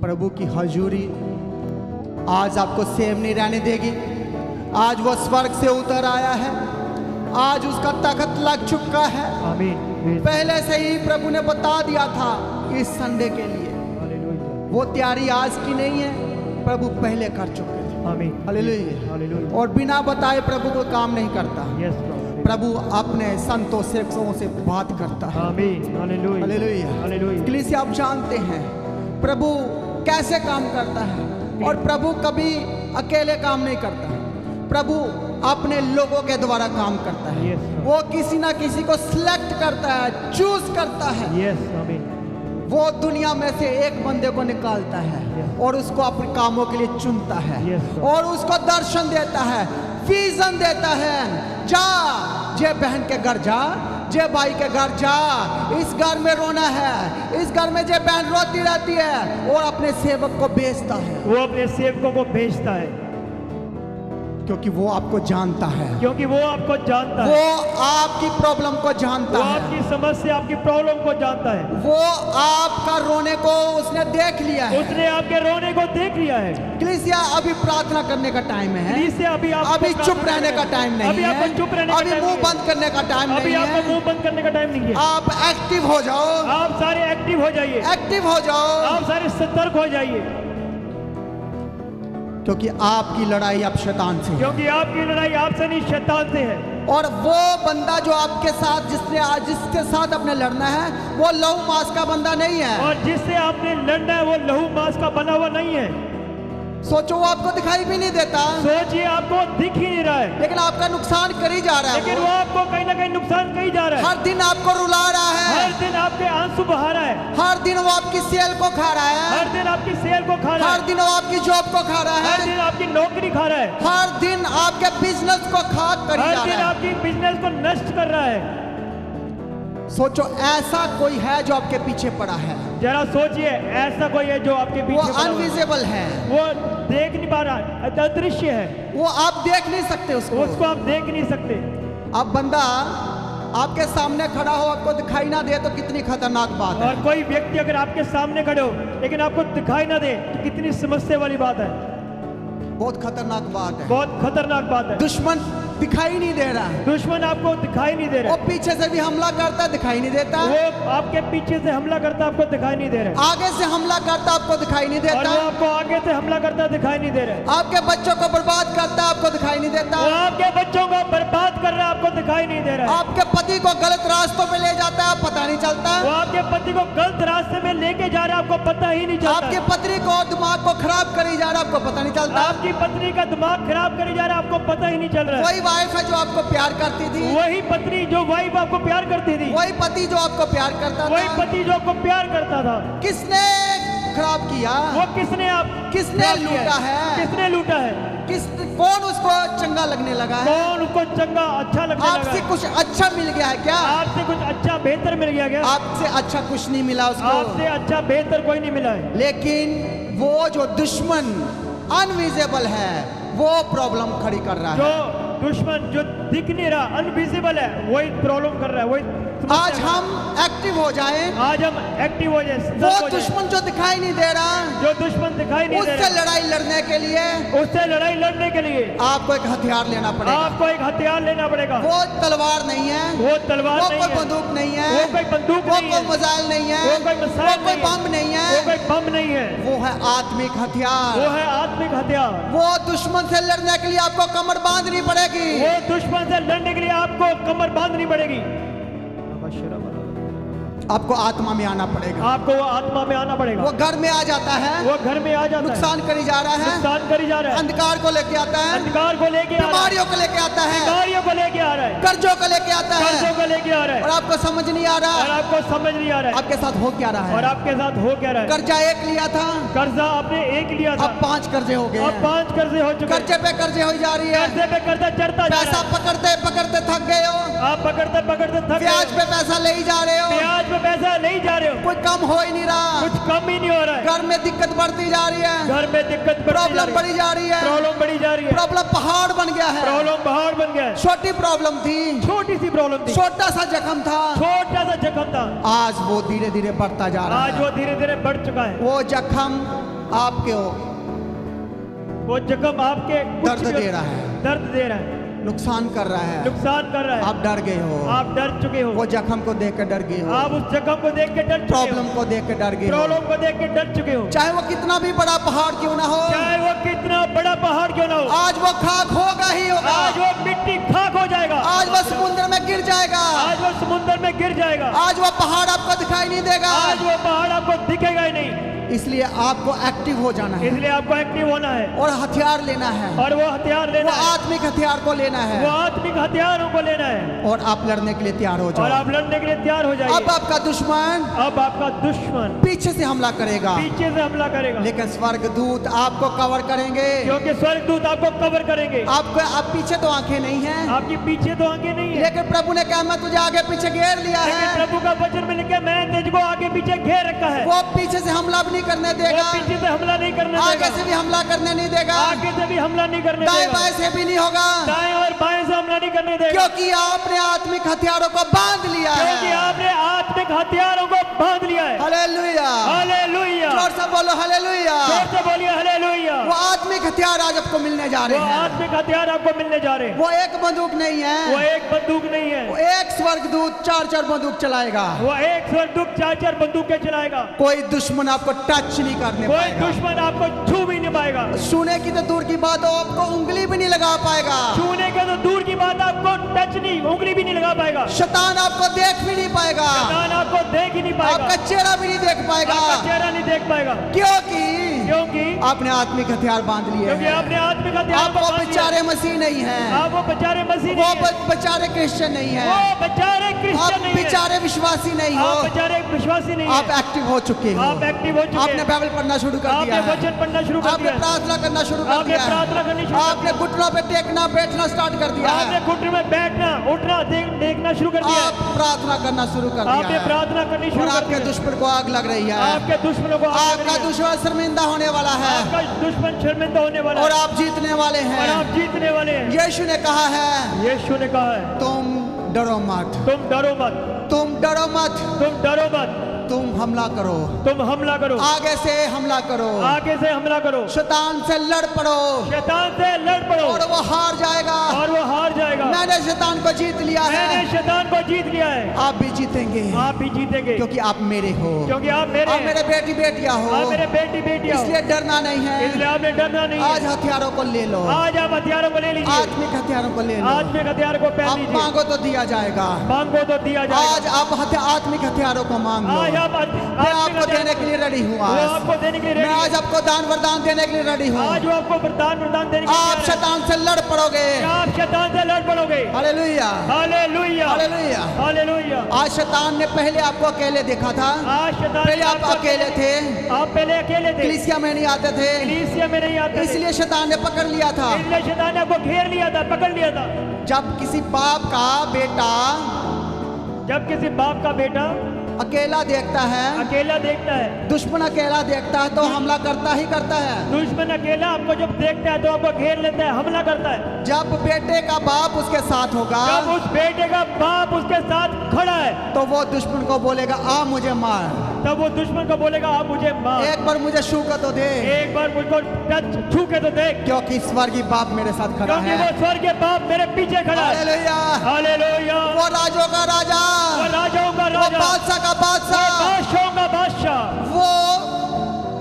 प्रभु की हजूरी आज आपको सेम नहीं रहने देगी। आज वो स्वर्ग से उतर आया है, आज उसका तख्त लग चुका है। आमीन। पहले से ही प्रभु ने बता दिया था इस संडे के लिए। हालेलुया। वो तैयारी आज की नहीं है, प्रभु पहले कर चुके थे। आमीन। हालेलुया। हालेलुया। और बिना बताए प्रभु को काम नहीं करता। यस प्रभु अपने संतों सेवकों से बात करता है। आमीन। हालेलुया। हालेलुया। हालेलुया। कलीसिया आप जानते हैं प्रभु कैसे काम करता है, और प्रभु कभी अकेले काम नहीं करता। प्रभु अपने लोगों के द्वारा काम करता है। Yes, sir. वो किसी ना किसी को सिलेक्ट करता है, चूज करता है। यस आमीन। वो दुनिया में से एक बंदे को निकालता है Yes. और उसको अपने कामों के लिए चुनता है। Yes, sir. और उसको दर्शन देता है, विजन देता है। जा, जे बहन के घर जा, जे भाई के घर जा, इस घर में रोना है, इस घर में जे बहन रोती रहती है, और अपने सेवक को भेजता है। वो अपने सेवकों को भेजता है क्योंकि वो आपको जानता है, क्योंकि वो आपको जानता है। वो आपकी प्रॉब्लम को जानता वो है, आपकी समस्या, आपकी प्रॉब्लम को जानता है। वो आपका रोने को उसने देख लिया है। उसने आपके रोने को देख लिया है। कलीसिया अभी प्रार्थना करने का टाइम है, इसलिए अभी आपको अभी प्रार्थना चुप रहने का टाइम नहीं अभी है, आपको चुप रहने का अभी टाइम मुंह नहीं है। बंद करने का टाइम अभी नहीं आपको है। मुंह बंद करने का टाइम नहीं है। आप एक्टिव हो जाओ, आप सारे एक्टिव हो जाइए, एक्टिव हो जाओ, आप सारे सतर्क हो जाइए, क्योंकि आपकी लड़ाई अब शैतान से है। क्योंकि आपकी लड़ाई आपसे नहीं शैतान से है। और वो बंदा जो आपके साथ जिसके साथ अपने लड़ना है, वो लहू मांस का बंदा नहीं है। और जिससे आपने लड़ना है वो लहू मांस का बना हुआ नहीं है। सोचो वो आपको दिखाई भी नहीं देता, सोचिए आपको दिख ही नहीं रहा है, लेकिन आपका नुकसान करी जा रहा है। लेकिन वो आपको कहीं ना कहीं नुकसान कहीं जा रहा है। हर दिन आपको रुला रहा हर है, दिन आपके आंसू बहा रहा है, हर दिन वो आपकी सेल को खा रहा है, हर दिन आपकी सेल को खा रहा हर है, दिन वो आपकी जॉब को खा रहा हर है, दिन आपकी नौकरी खा रहा है, हर दिन आपके बिजनेस को खाक करी हर जा दिन रहा है। आपकी बिजनेस को नष्ट कर रहा है। सोचो ऐसा कोई है जो आपके पीछे पड़ा है, जरा सोचिए ऐसा कोई है जो आपके वो पीछे पड़ा हुआ है। अनविजिबल है, वो देख नहीं पा रहा, अदृश्य है, वो आप देख नहीं सकते उसको। उसको आप देख नहीं सकते। अब बंदा आपके सामने खड़ा हो, आपको दिखाई ना दे, तो कितनी खतरनाक बात है। और कोई व्यक्ति अगर आपके सामने खड़े हो लेकिन आपको दिखाई ना दे तो कितनी समस्या वाली बात है, बहुत खतरनाक बात है। बहुत खतरनाक बात है। दुश्मन दिखाई नहीं दे रहा है, दुश्मन आपको दिखाई नहीं दे वो रहा, पीछे से भी हमला करता है, दिखाई नहीं देता। वो आपके पीछे से हमला करता आपको दिखाई नहीं दे रहा, आगे से हमला करता, आपको दिखाई नहीं और देता। वो आपको आगे से हमला करता दिखाई नहीं दे रहा, आपके बच्चों को बर्बाद करता, आपको दिखाई नहीं देता। वो आपके बच्चों को बर्बाद कर रहा है, आपको दिखाई नहीं दे रहा है, आपके पति को गलत रास्तों पे ले जाता है, पता नहीं चलता। वो आपके पति को गलत रास्ते में लेके जा रहा है, आपको पता ही नहीं चलता। आपके पत्नी को दिमाग को खराब करी जा रहा, आपको पता नहीं चलता। आपकी पत्नी का दिमाग खराब करी जा रहा है, आपको पता ही नहीं चल रहा है। वही वाइफ है जो आपको प्यार करती थी, वही पत्नी जो वाइफ आपको प्यार करती थी, वही पति जो आपको प्यार करता वही था, पति जो आपको प्यार करता था, किसने खराब किया? वो किसने किसने खराब किया लूटा है? किसने लूटा है? कौन उसको चंगा लगने लगा है? कौन उसको चंगा अच्छा लगने लगा आपसे है? कुछ अच्छा मिल गया है क्या? आपसे कुछ अच्छा बेहतर मिल गया क्या? आपसे अच्छा कुछ नहीं मिला उसको। आपसे अच्छा बेहतर कोई नहीं मिला है। लेकिन वो जो दुश्मन अनविजिबल है, वो प्रॉब्लम खड़ी कर रहा है। जो दुश्मन जो दिख नहीं रहा, अनविजिबल है, वही प्रॉब्लम कर रहा है, वही समस्या आज है। हम एक्टिव हो जाएं, आज हम एक्टिव हो जाए, सतर्क वो हो जाए। दुश्मन जो दिखाई नहीं दे रहा, जो दुश्मन दिखाई नहीं दे उससे रहा, लड़ाई लड़ने के लिए उससे लड़ाई लड़ने के लिए आपको एक हथियार लेना पड़ेगा। आपको एक हथियार लेना पड़ेगा। वो तलवार नहीं है, वो तलवार वो नहीं कोई है, बंदूक नहीं है, वो कोई बंदूक वो नहीं कोई है, मिसाइल नहीं है, वो कोई मिसाइल वो कोई नहीं है, बम नहीं वो है, कोई बम नहीं है, वो है आत्मिक हथियार। वो है आत्मिक हथियार। वो दुश्मन से लड़ने के लिए आपको कमर बांधनी पड़ेगी। वो दुश्मन से लड़ने के लिए आपको कमर बांधनी पड़ेगी, आपको आत्मा में आना पड़ेगा। आपको वो आत्मा में आना पड़ेगा। वो घर में आ जाता है, वो घर में आ जाता है, नुकसान करी जा रहा है, नुकसान करी जा रहा है, अंधकार को लेके आता है, अंधकार को लेके आ रहा है, बीमारियों को लेके आता है, बीमारियों को लेके आ रहा है, कर्जों को लेके आता कर्जों है, को लेके आ रहा और है, आपको समझ नहीं आ और रहा आपको समझ नहीं आ रहा है, आपके साथ हो क्या रहा और है। आपके साथ हो क्या रहा है। कर्जा एक लिया था, कर्जा आपने एक लिया था, अब 5 कर्जे हो गए अब हैं। 5 कर्जे हो चुके हैं, कर्जे पे कर्जे हो जा रही है, कर्जे पे कर्जा चढ़ता जा पैसा रहा है, पकड़ते पकड़ते थक गए हो, आप पकड़ते पकड़ते थक ब्याज गए, पे पैसा ले ही जा रहे हो, ब्याज पे पैसा नहीं जा रहे हो, कोई कम हो ही नहीं रहा, कुछ कम ही नहीं हो रहा है, घर में दिक्कत बढ़ती जा रही है, घर में दिक्कत बढ़ती जा प्रॉब्लम रही बढ़ी जा रही है, प्रॉब्लम बढ़ी जा रही है, प्रॉब्लम पहाड़ बन गया है। प्रॉब्लम पहाड़ बन गया है। छोटी प्रॉब्लम थी, छोटी सी प्रॉब्लम थी, छोटा सा जख्म था, छोटा सा जख्म था, आज वो धीरे धीरे बढ़ता जा रहा आज है। वो धीरे धीरे बढ़ चुका है। वो जख्म आपके वो जख्म आपके कुछ दर्द दे रहा है, दर्द दे रहा है, नुकसान कर रहा है, नुकसान कर रहा है। आप डर गए हो, आप डर चुके हो, वो जख्म को देख के डर गए हो, आप उस जख्म को देख के डर चुके हो, प्रॉब्लम को देख के डर गए हो, प्रॉब्लम को देख के डर चुके हो, चाहे वो कितना भी बड़ा पहाड़ क्यों ना हो, चाहे वो कितना बड़ा पहाड़ क्यों ना हो, आज वो खाक होगा ही होगा, आज वो मिट्टी खाक हो जाएगा, आज वो समुद्र में गिर जाएगा, आज वो समुद्र में गिर जाएगा, आज वो पहाड़ आपको दिखाई नहीं देगा। आज वो पहाड़ आपको दिखेगा ही नहीं। इसलिए आपको एक्टिव हो जाना है इसलिए आपको एक्टिव होना है और हथियार लेना है, और वो हथियार वो लेना है, आत्मिक हथियार को लेना वो है आत्मिक हथियारों को लेना है, और आप लड़ने के लिए तैयार हो और जाओ। आप लड़ने के लिए तैयार हो जाइए। अब आपका दुश्मन अब आपका दुश्मन पीछे से हमला करेगा, पीछे से हमला करेगा, लेकिन स्वर्गदूत आपको कवर करेंगे। क्योंकि स्वर्गदूत आपको कवर करेंगे। आपको अब पीछे तो आंखें नहीं हैं, आपकी पीछे तो आगे नहीं है, लेकिन प्रभु ने कहा मैं तुझे आगे पीछे घेर लिया लेकिन है। प्रभु का वचन में लिखा है, मैं तुझको आगे पीछे घेर रखा है। वो पीछे से हमला भी नहीं करने वो देगा, पीछे से हमला नहीं करने आगे देगा, से भी हमला करने नहीं देगा, आगे से भी हमला नहीं करने दाएं देगा, बाएं से भी नहीं होगा, दाएं और बाएं से हमला नहीं करने देगा, क्योंकि आपने आत्मिक हथियारों को बांध लिया क्योंकि है। आपने आत्मिक हथियारों को बांध लिया है। हालेलुया, हालेलुया, जोर से बोलो हालेलुया। जोर से बोलिए हालेलुया। वो आत्मिक हथियार आज आपको मिलने जा वो रहे हैं। आत्मिक हथियार आपको मिलने जा रहे हैं। वो एक बंदूक नहीं वो है, एक बंदूक नहीं है, वो एक स्वर्गदूत चार चार बंदूक चलाएगा। वो एक स्वर्गदूत चार बंदूकें चलाएगा। कोई दुश्मन आपको टच नहीं करने कोई पाएगा, दुश्मन आपको छू भी नहीं पाएगा, छूने की तो दूर की बात हो, आपको उंगली भी नहीं लगा पाएगा, छूने के तो दूर की बात, आपको टच नहीं, उंगली भी नहीं लगा पाएगा, शैतान आपको देख भी नहीं पाएगा, शैतान आपको देख ही नहीं पाएगा, आपका चेहरा भी नहीं देख पाएगा, आपका चेहरा नहीं देख पाएगा, क्योंकि आपने आत्मिक हथियार बांध लिए क्योंकि हैं। आपने आत्मिक हथियार आप को वो बांध लिया। बेचारे मसीह नहीं हैं, आप वो बेचारे मसीह वो नहीं हैं, बेचारे क्रिश्चियन नहीं वो हैं, बेचारे आप क्रिश्चियन नहीं हैं, बेचारे विश्वासी नहीं हो, आप बेचारे विश्वासी नहीं आप हैं, एक्टिव हो चुके हो, आप एक्टिव हो चुके आपने हैं, बाइबल पढ़ना शुरू कर आपने दिया है, वचन पढ़ना शुरू कर आपने दिया है, प्रार्थना करना शुरू कर आपने दिया है, प्रार्थना करनी शुरू कर आपने घुटनों पे टेकना बैठना स्टार्ट कर दिया आपने है, घुटने में बैठना उठना देखना शुरू कर दिया आप है, प्रार्थना करना शुरू कर दिया आपने है, प्रार्थना करनी और शुरू कर आपके दी है। दुश्मन को आग लग रही है, आपके दुश्मनों को आग लग आपका रही है। दुश्मन शर्मिंदा होने वाला है आपका दुश्मन शर्मिंदा होने वाला और है आप जीतने वाले और हैं। आप जीतने वाले हैं। यीशु ने कहा है यीशु ने कहा है, तुम डरो मत, तुम डरो मत, तुम डरो मत, तुम डरो मत, तुम हमला करो, तुम हमला करो, आगे से हमला करो, आगे से हमला करो, शैतान से लड़ पड़ो शैतान से लड़ पड़ो और वो हार जाएगा। और वो हार जाएगा। मैंने शैतान को जीत लिया मैंने है, शैतान को जीत लिया है, आप भी जीतेंगे, आप भी जीतेंगे, क्योंकि आप मेरे हो, क्योंकि आप मेरे आप हैं, मेरे बेटी बेटियां हो, आप मेरे बेटी बेटियां हो, इसलिए डरना नहीं है। इसलिए आपने डरना नहीं आज है। हथियारों को ले लो, आज आप हथियारों को ले लीजिए, आत्मिक हथियारों को ले लो, आत्मिक हथियार को पहन आप लीजिए, मांगो तो दिया जाएगा। मांगो तो दिया आज जाएगा। आप आत्मिक हथियारों को मांग लो, आज आप मैं आपको देने के लिए रेडी हूँ। वो आज आपको देने के लिए मैं रेडी आज है। आपको दान वरदान देने के लिए रेडी हूँ। आज वो आपको वरदान देने के लिए आप तैयार है। शैतान से लड़ पड़ोगे। आप शैतान से लड़ पड़ोगे। Hallelujah, hallelujah, hallelujah. हालेलुया। आज शैतान ने पहले आपको अकेले देखा था, आज शैतान पहले आप अकेले थे, आप पहले अकेले थे, कलीसिया में नहीं आते थे, कलीसिया में नहीं आते थे, इसलिए शैतान ने पकड़ लिया था। इसलिए शैतान ने आपको घेर लिया था, पकड़ लिया था। जब किसी बाप का बेटा जब किसी बाप का बेटा अकेला देखता है, अकेला देखता है, दुश्मन अकेला देखता है तो हमला करता ही करता है। दुश्मन अकेला आपको जब देखता है तो आपको घेर लेता है, हमला करता है। जब बेटे का बाप उसके साथ होगा जब उस बेटे का बाप उसके साथ खड़ा है तो वो दुश्मन को बोलेगा आ मुझे मार, तब वो दुश्मन को बोलेगा आप मुझे मार, एक बार मुझे छू कर तो दे, एक बार मुझको टच छू के तो देख, क्योंकि स्वर्गीय बाप मेरे साथ खड़ा क्योंकि है। वो स्वर्ग के बाप मेरे पीछे खड़ा है। Hallelujah, hallelujah. वो राजों का राजा, वो राजाओं का वो राजा, बादशाह का बादशाह, बादशाहों का बादशाह, वो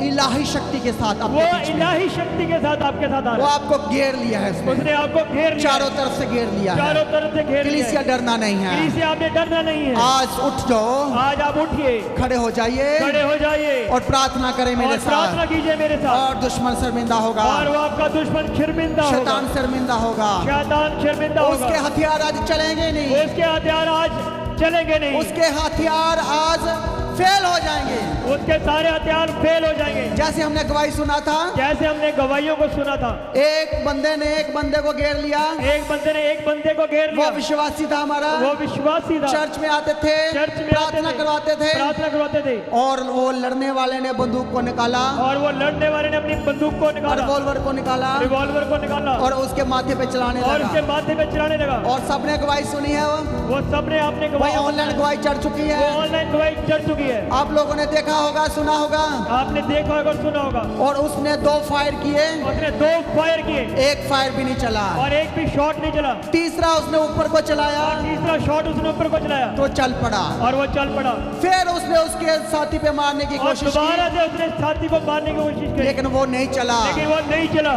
इलाही शक्ति के साथ वो आपके बीच में, इलाही शक्ति के साथ आपके साथ आ वो रहा आपको घेर लिया है, है। उसने आपको घेर लिया, चारों तरफ से घेर लिया है। चारों तरफ से घेर लिया कलीसिया है। डरना नहीं है। कलीसिया आपने डरना नहीं है। आज उठ जाओ, आज आप उठिए, खड़े हो जाइए खड़े हो जाइए और प्रार्थना करें मेरे और प्रार्थना साथ, कीजिए मेरे साथ, और दुश्मन शर्मिंदा होगा, और वो आपका दुश्मन शर्मिंदा होगा, शैतान शर्मिंदा होगा, शैतान शर्मिंदा होगा, उसके हथियार आज चलेंगे नहीं, उसके हथियार आज चलेंगे नहीं, उसके हथियार आज फेल हो जाएंगे। उसके सारे हथियार फेल हो जाएंगे। जैसे हमने गवाही सुना था, जैसे हमने गवाहियों को सुना था, एक बंदे ने एक बंदे को घेर लिया, एक बंदे ने एक बंदे को घेर वो लिया, विश्वासी था हमारा, वो विश्वासी था, चर्च में आते थे, चर्च में प्रार्थना करवाते थे, प्रार्थना करवाते थे, और वो लड़ने वाले ने बंदूक को निकाला, और वो लड़ने वाले ने अपनी बंदूक को निकाला, रिवॉल्वर को निकाला रिवॉल्वर को निकाला, और उसके माथे पे चलाने और लगा, उसके माथे पे चलाने लगा, और सबने गवाही सुनी है। वो सबने आपने वो गवाही, ऑनलाइन गवाही चढ़ चुकी वो है, ऑनलाइन गवाही चढ़ चुकी है। आप लोगों ने देखा होगा, सुना होगा। आपने देखा होगा, को सुना होगा। और उसने 2 फायर किए, उसने 2 फायर किए, 1 फायर भी नहीं चला। और एक भी शॉट नहीं चला। तीसरा उसने ऊपर को चलाया, और तीसरा शॉट उसने ऊपर को चलाया तो चल पड़ा। और वो चल पड़ा। फिर उसने उसके साथी पे मारने की और कोशिश दोबारा की, से उसने साथी को मारने की कोशिश की, लेकिन वो नहीं चला। लेकिन वो नहीं चला।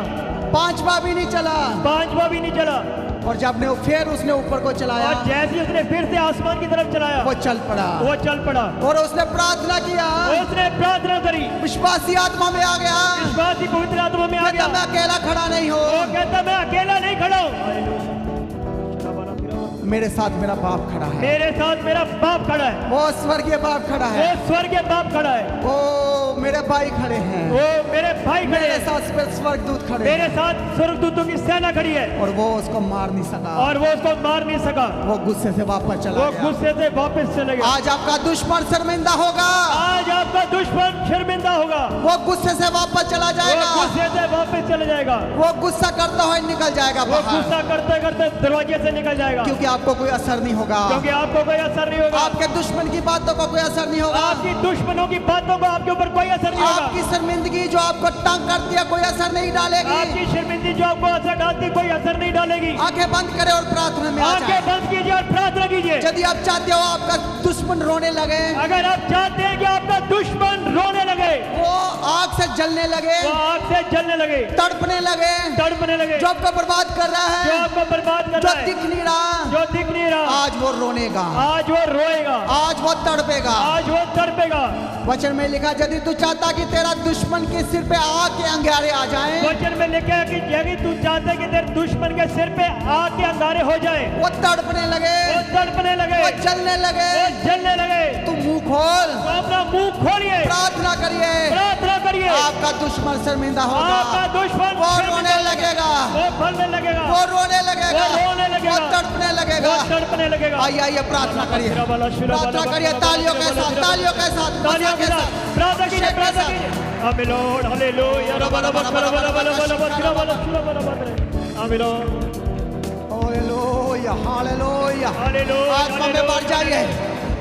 5वां भी नहीं चला। 5वां भी नहीं चला। और जब ने फिर उसने ऊपर को चलाया, और जैसे ही उसने फिर से आसमान की तरफ चलाया, वो चल पड़ा। वो चल पड़ा। और उसने प्रार्थना किया, उसने प्रार्थना करी, विश्वासी आत्मा में आ गया, विश्वासी पवित्र आत्मा में आ कहता गया। मैं अकेला खड़ा नहीं वो हूँ, कहता मैं अकेला नहीं खड़ा हूँ, मेरे साथ मेरा बाप खड़ा है। मेरे साथ मेरा बाप खड़ा है। वो स्वर्गीय बाप खड़ा वो है। स्वर्गीय बाप खड़ा है। वो मेरे भाई खड़े हैं, वो मेरे भाई खड़े मेरे हैं। साथ स्वर्गदूत खड़े मेरे हैं। साथ स्वर्गदूतों की सेना खड़ी है। और वो उसको मार नहीं सका, और वो उसको मार नहीं सका। वो गुस्से से वापस चला वो गया। गुस्से से वापस चले गए। आज आपका दुश्मन शर्मिंदा होगा, आज आपका दुश्मन शर्मिंदा होगा। वो गुस्से से वापस चला वो जाएगा, गुस्से से वापस चले जाएगा। वो गुस्सा करता हुआ निकल जाएगा वो बाहर, गुस्सा करते करते दरवाजे से निकल जाएगा। क्योंकि आपको कोई असर नहीं होगा, क्योंकि आपको कोई असर नहीं होगा। आपके दुश्मन की बातों का कोई असर नहीं होगा, आपकी दुश्मनों की बातों का आपके ऊपर कोई असर नहीं होगा। आपकी शर्मिंदगी जो आपको तंग करती है कोई असर नहीं डालेगी। आपकी शर्मिंदगी जो आपको असर डालती कोई असर नहीं डालेगी। आंखें बंद करें और प्रार्थना में आ आंखें जाएं। बंद कीजिए और प्रार्थना कीजिए। यदि आप चाहते हो आपका दुश्मन रोने लगे, अगर आप चाहते हैं कि आपका दुश्मन रोने लगे, वो आग से जलने लगे, वो आग से जलने लगे, तड़पने लगे, तड़पने लगे, जो आपको बर्बाद कर रहा जो है, आपको बर्बाद कर जो रहा है, दिख नहीं रहा, जो दिख नहीं रहा, आज वो रोनेगा, आज वो रोएगा, आज वो तड़पेगा। आज वो तड़पेगा। वचन में लिखा, यदि तू चाहता कि तेरा दुश्मन के सिर पे आग के अंगारे आ जाएं, वचन में लिखा है कि यदि तू चाहते कि तेरे दुश्मन के सिर पे आग के अंगारे हो जाए, वो तड़पने लगे, वो तड़पने लगे, वो जलने लगे, वो जलने लगे, तू मुंह खोल, तो अपना मुंह खोलिए, प्रार्थना करिए, प्रार्थना करिए। आपका दुश्मन शर्मिंदा आपका होगा, दुश्मन वो शर्मिंदा रोने लगेगा, वो फलने लगेगा, वो रोने लगेगा, वो रोने लगेगा, वो तड़पने लगेगा। वो तड़पने लगेगा। आइए आइए प्रार्थना करिए, प्रार्थना करिए, तालियों के साथ, तालियों के साथ, तालियों के साथ प्रार्थना कीजिए, अभिषेक के प्रार्थना साथ। कीजिए। आमीन लॉर्ड, हालेलुया, रबा रबा रबा रबा रबा रबा रबा रबा रबा रबा रबा। आमीन लॉर्ड, हालेलुया, हालेलुया। हालेलुया, आत्मा में बढ़ जाइए,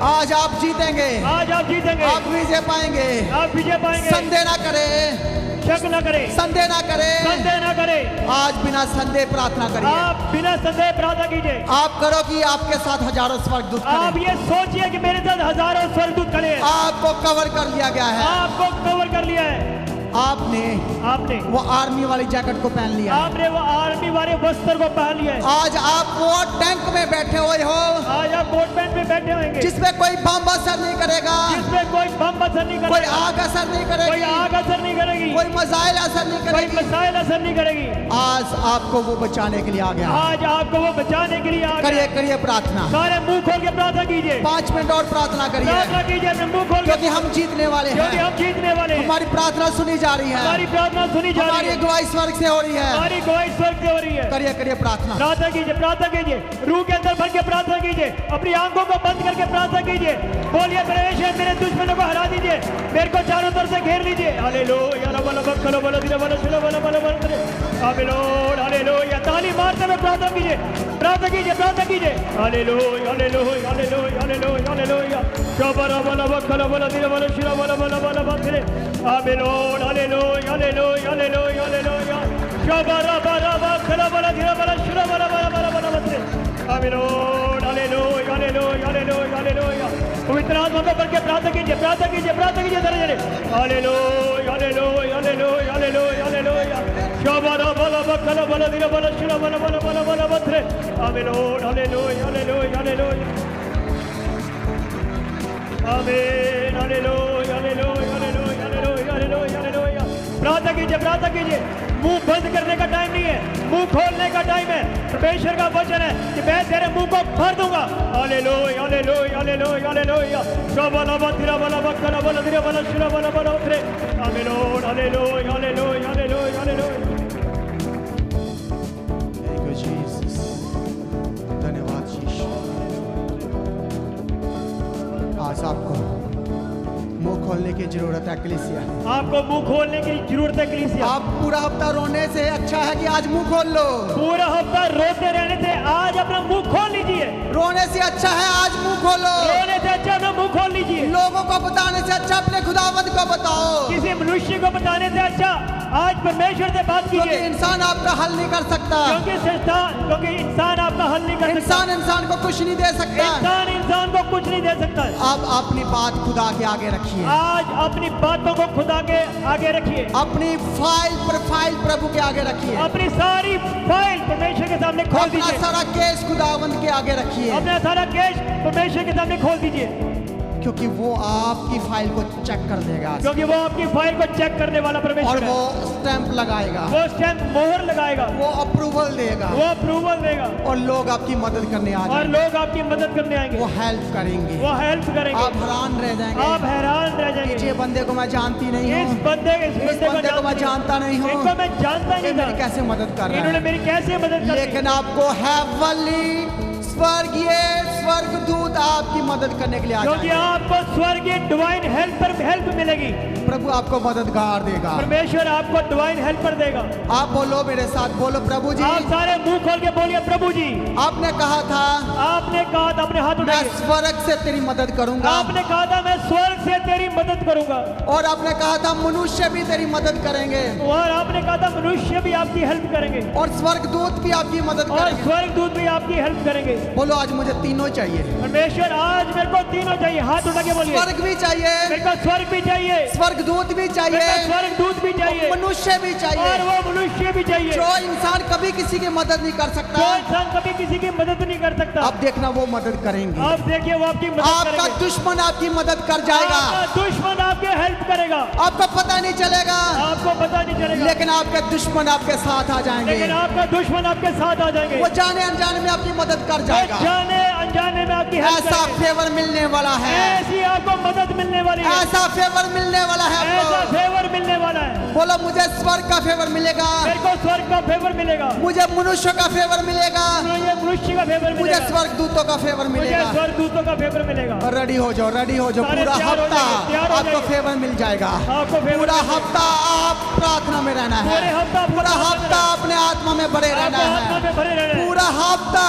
आज आप जीतेंगे, आज आप जीतेंगे, आप विजय पाएंगे। आप विजय पाएंगे। संदेह ना करें, शक न करें, संदेह ना करें, संदेह न करें। आज बिना संदेह प्रार्थना करिए। आप बिना संदेह प्रार्थना कीजिए। आप करो कि आपके साथ हजारों स्वर्गदूत आप खड़े, ये सोचिए कि मेरे साथ हजारों स्वर्गदूत खड़े हैं। आपको कवर कर लिया गया है। आपको कवर कर लिया है। आपने वो आर्मी वाली जैकेट को पहन लिया है। आपने वो आर्मी वाले वस्त्र को पहन लिया है। आज आप वो टैंक में बैठे हुए हो आज आप कोट पैंट में बैठे होंगे, जिसमें कोई बम असर नहीं करेगा, जिसमें कोई बम असर नहीं कोई करेगा, आग असर नहीं कोई करेगी, आग असर नहीं करेगी, कोई मिसाइल असर नहीं कोई करेगी। मिसाइल असर नहीं करेगी। आज आपको वो बचाने के लिए आ गया। आज आपको वो बचाने के लिए आ करिए गया। करिए प्रार्थना, सारे मुंह खोल के प्रार्थना कीजिए, 5 मिनट और प्रार्थना करिए, प्रार्थना कीजिए अपने मुंह खोल के, क्योंकि हम जीतने वाले क्योंकि हैं। हम जीतने वाले हैं। हमारी प्रार्थना सुनी जा रही है, हमारी प्रार्थना सुनी जा हमारी रही है, अगुवाई स्वर्ग से हो रही है। हमारी गवाही स्वर्ग से हो रही है। करिए करिए प्रार्थना, प्रार्थना कीजिए, प्रार्थना कीजिए, रूह के अंदर भर के प्रार्थना कीजिए, अपनी आंखों को बंद करके प्रार्थना कीजिए। बोलिए परमेश्वर मेरे दुश्मनों को हरा दीजिए, मेरे को चारों तरफ से घेर लीजिए। हालेलुया, रब्बा लब्बा खलो बलो दिले बलो शुलो बलो बलो बलो दिले। आमीन लॉर्ड, हालेलुया। ताली मारते हुए प्रार्थना कीजिए, प्रार्थना कीजिए, प्रार्थना कीजिए। Hallelujah, hallelujah, hallelujah, hallelujah, hallelujah. शोभा रब्बा लब्बा खलो बलो दिले बलो शुलो बलो बलो बलो बलो दिले। आमीन lord, hallelujah, hallelujah, hallelujah, hallelujah. शोभा रब्बा रब्बा खलो बलो दिले बलो शुलो बलो बलो बलो बलो दिले। आमीन lord, hallelujah, hallelujah, hallelujah, hallelujah. पवित्र आत्मा को भर के प्रार्थना कीजिए, प्रार्थना कीजिए, प्रार्थना कीजिए धीरे धीरे। Hallelujah, hallelujah, hallelujah, hallelujah, hallelujah. शोभा रब्बा रब्बा खलो बलो दिले बलो शुलो बलो बलो बलो बलो दिले। आमीन लॉर्ड, हालेलुया, हालेलुया, हालेलुया। आमीन, hallelujah, hallelujah, hallelujah, hallelujah, hallelujah, hallelujah. प्रार्थना कीजिए, प्रार्थना कीजिए। मुंह बंद करने का टाइम नहीं है, मुंह खोलने का टाइम है। परमेश्वर का वचन है कि मैं तेरे मुंह को भर दूंगा। Hallelujah, hallelujah, hallelujah, hallelujah. शोभा लबा तिरा बला बकरा बला तिरा बला शुरा बला बला उतरे। आमीन lord, hallelujah, hallelujah, hallelujah, hallelujah. Thank you, Jesus. धन्यवाद यीशु। आज आपको मुंह खोलने की जरूरत है कलीसिया। आपको मुंह खोलने की जरूरत है कलीसिया। आप पूरा हफ्ता रोने से अच्छा है कि आज मुंह खोल लो। पूरा हफ्ता रोते रहने से आज अपना मुंह खोल लीजिए। रोने से अच्छा है आज मुंह खोलो। रोने से अच्छा अपना मुंह खोल लीजिए। लोगों को बताने से अच्छा अपने खुदावंद को बताओ। किसी मनुष्य को बताने से अच्छा आज परमेश्वर से बात क्योंकि कीजिए। इंसान आपका हल नहीं कर सकता। क्योंकि इंसान आपका हल नहीं कर सकता। इंसान को कुछ नहीं दे सकता। इंसान को कुछ नहीं दे सकता। अब अपनी बात खुदा के आगे रखिए। आज अपनी बातों को खुदा के आगे रखिए। अपनी प्रोफाइल प्रभु के आगे रखिए। अपनी सारी फाइल परमेश्वर के सामने खोल अपना दीजिए। सारा केस खुदावंद के आगे रखिए। अपना सारा केस परमेश्वर के सामने खोल दीजिए। क्योंकि वो आपकी फाइल को चेक कर देगा। क्योंकि वो आपकी फाइल को चेक करने वाला और परमेश्वर है। वो स्टैंप लगाएगा। वो स्टैंप मोहर लगाएगा। वो अप्रूवल देगा। वो अप्रूवल देगा। और लोग आपकी मदद करने आ और जाएंगे। लोग आपकी मदद करने आएंगे। वो हेल्प करेंगे। वो हेल्प करेंगे। आप हैरान रह जाएंगे। आप हैरान रह कि ये जाएंगे। बंदे को मैं जानती नहीं इस हूँ। बंदे को मैं जानता नहीं हूँ। इनको मैं जानता ये नहीं मेरी था। कैसे मदद कर रहा इन्होंने है। मेरी कैसे मदद कर लेकिन आपको हेवनली स्वर्गदूत आपकी मदद करने के लिए आ क्योंकि जाएंगे। आपको स्वर्गीय डिवाइन हेल्प मिलेगी। प्रभु आपको मददगार देगा। परमेश्वर आपको डिवाइन हेल्पर देगा। आप बोलो मेरे साथ, बोलो प्रभु जी। आप सारे मुंह खोल के बोलिए प्रभु जी। आपने कहा था आपने कहा था, अपने हाथ मैं उठाइए। स्वर्ग से तेरी मदद करूंगा। आपने कहा था मैं स्वर्ग से तेरी मदद करूंगा। और आपने कहा था मनुष्य भी तेरी मदद करेंगे। और आपने कहा था मनुष्य भी आपकी हेल्प करेंगे। और स्वर्गदूत भी आपकी मदद और करेंगे। स्वर्गदूत भी आपकी हेल्प करेंगे। बोलो आज मुझे तीनों चाहिए। परमेश्वर आज मेरे को तीनों चाहिए। हाथ उठा के बोलिए। स्वर्ग भी चाहिए, मेरे को स्वर्ग भी चाहिए। स्वर्गदूत भी चाहिए, मेरे को स्वर्गदूत भी चाहिए। मनुष्य भी और चाहिए। वो मनुष्य भी चाहिए। जो इंसान कभी किसी की मदद नहीं कर सकता, जो इंसान कभी किसी की मदद नहीं कर सकता। अब देखना वो मदद करेंगे। अब देखिए वो आपकी मदद आपका करेंगे। दुश्मन आपकी मदद कर जाएगा। आपका दुश्मन आपके हेल्प करेगा। आपको पता नहीं चलेगा, आपको पता नहीं चलेगा। लेकिन आपके दुश्मन आपके साथ आ जाएंगे। लेकिन आपका दुश्मन आपके साथ आ जाएंगे। वो जाने अनजाने में आपकी मदद कर जाएगा। वो जाने अनजाने में आपकी हेल्प ऐसा करेंगे। फेवर मिलने वाला है। ऐसी आपको मदद मिलने वाली है। ऐसा फेवर मिलने वाला है ऐसा आपको। फेवर मिलने वाला है। बोलो मुझे स्वर्ग का फेवर मिलेगा। मेरे को स्वर्ग का फेवर मिलेगा। मुझे मनुष्य का फेवर मिलेगा। मुझे मनुष्य का फेवर मुझे मिलेगा। स्वर्गदूतों का फेवर मुझे मिलेगा। स्वर्गदूतों का फेवर मिलेगा। और रेडी हो जाओ, रेडी हो जाओ। सारे पूरा तैयार हो हफ्ता जाइए, तैयार हो आपको जाइए। फेवर मिल जाएगा। आपको फेवर पूरा मिलेगा। हफ्ता आप प्रार्थना में रहना है। पूरे हफ्ता पूरा प्रार्थना में हफ्ता अपने आत्मा में भरे रहना आपको आत्मा है। में भरे रहना है। पूरा हफ्ता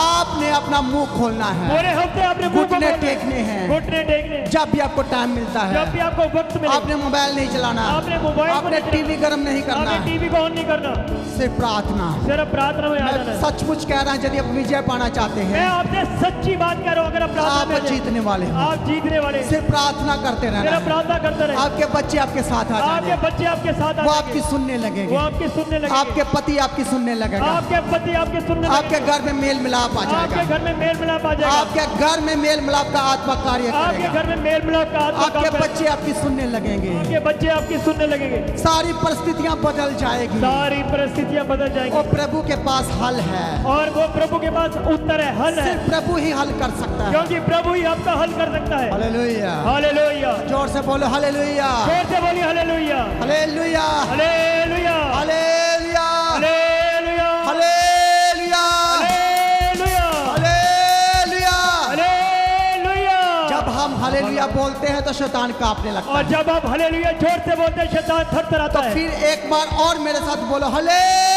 आपने अपना मुंह खोलना है। पूरे हफ्ते आपने मुंह को घुटने खोलना है। टेकने हैं। घुटने टेकने। जब भी आपको टाइम मिलता है, जब भी आपको वक्त मिले। आपने मोबाइल नहीं चलाना, आपने मोबाइल को आपने नहीं टीवी गर्म नहीं करना, आपने टीवी को ऑन नहीं करना। सिर्फ प्रार्थना। सिर्फ प्रार्थना में आ जाना मैं है। सचमुच कह रहा हूं, यदि आप विजय पाना चाहते मैं हैं, आपसे सच्ची बात कह रहा हूँ। अगर आप प्रार्थना आप में आ जाए, जीतने वाले हो। आप जीतने वाले हैं। सिर्फ प्रार्थना करते रहना सिर्फ है। प्रार्थना करते रहे। आपके बच्चे आपके साथ आ आपके जाएंगे। बच्चे आपके साथ वो आ आपकी जाएंगे। सुनने वो लगेंगे। आपकी सुनने लगेंगे। आपके पति आपकी सुनने लगेगा। आपके पति आपके सुनने आपके लगेंगे। घर में मेल मिलाप आ आपके जाएगा। घर में मेल मिलाप आ जाएगा। आपके घर में मेल मिलाप का आत्मा कार्य आपके करेगा। घर में मेल मिलाप का आत्मा आपके काम करेगा। बच्चे आपकी सुनने लगेंगे। आपके बच्चे आपकी सुनने लगेंगे। सारी परिस्थितियां बदल जाएगी। सारी परिस्थितियां बदल जाएंगी। और प्रभु के पास हल है। और वो प्रभु के पास उत्तर है, हल है। सिर्फ प्रभु ही हल कर सकता है। क्योंकि प्रभु ही आपका हल कर सकता है। हालेलुया। हालेलुया। जोर से बोलो हालेलुया। जोर से बोलिए hallelujah. Hallelujah. Hallelujah. Hallelujah. Hallelujah. Hallelujah. Hallelujah. Hallelujah. Hallelujah. जब हम हालेलुया बोलते हैं तो शैतान कांपने लगता और है। जब आप हालेलुया जोर से बोलते हैं, शैतान थरथराता तो है। फिर एक बार और मेरे साथ बोलो हालेलुया।